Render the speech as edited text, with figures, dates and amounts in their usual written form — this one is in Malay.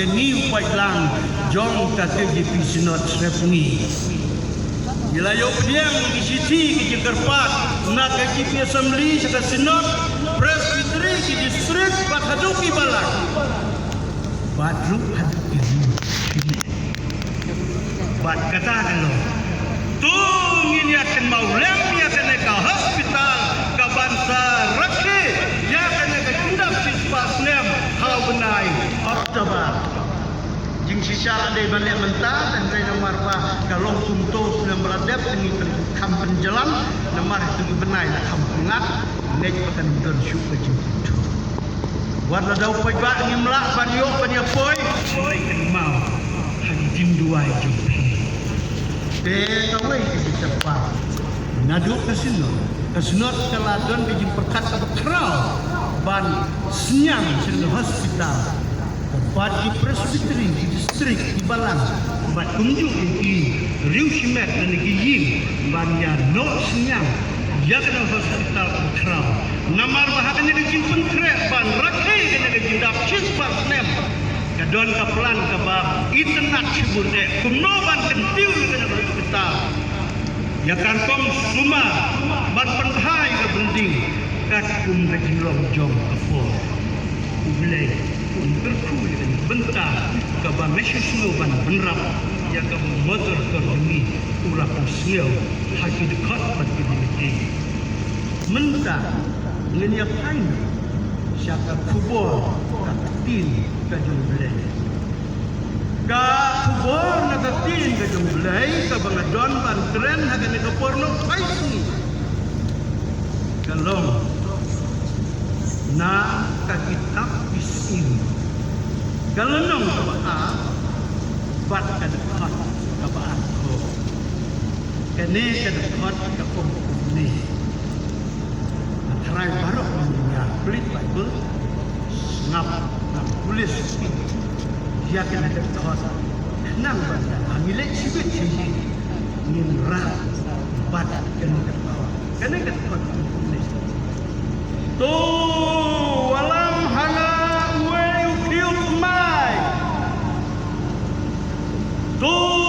ni upai lang jong ka ke GP Sinot Srepni Ilayo pediang di sisi ke Jakarta nak ke GP Assembly ke Sinot Presbytery ke distrik Pathaduki Balak Badru haduki Bad katakan lo tu ingin yakin maulem yakin ke hospital ke bangsa rakhi yakin ke tindak sispas nem halau benai Oktober jing sisa ada balik mentah dan saya nomor apa kalau suntus yang beradab ini kampen jalan nomor itu benai nak kampengat nek akan bersyuk ke jemput warna dau pajak ngimlak banyo panyapoi boleh kenal hadi dinduai jumpi Tawai ke cepat Naduk ke Sinot keladon di perkat ke Bekrau ban senyang sini hospital tempat di Presbytery di distrik di Balang tempat kunjung di Riu Simet dan di Yim bannya no senyang ya kena hospital ke Bekrau namar bahagian di jimpen krek ban rakai kena di jindap cispas nem kadon kaplan kabab itenak cibur dek kumnoban kentiu kena hospital ya kantong suma ban penhai ke bending kakum rejin longjong kapol ubelai berku dengan bentar kabam mesyus ban benrap ya kabam motor kordemi ulah pusngeu haki dekat bagi dimiti mentah ngenia pain siapa kubur katin kajung belai ka kubur na katin kajung belai ka bangadon bantren hagan ni porno paisi kalong na kakitab isin kalonong kabaa bat kadekat kabaan ko kene kadekat kapong ni try barok niya pelit Bible ngap tulis dia kena dekat nang banda amilek sibit sini ngin rah bat kena dekat tulis tu walam hana where you killed my tu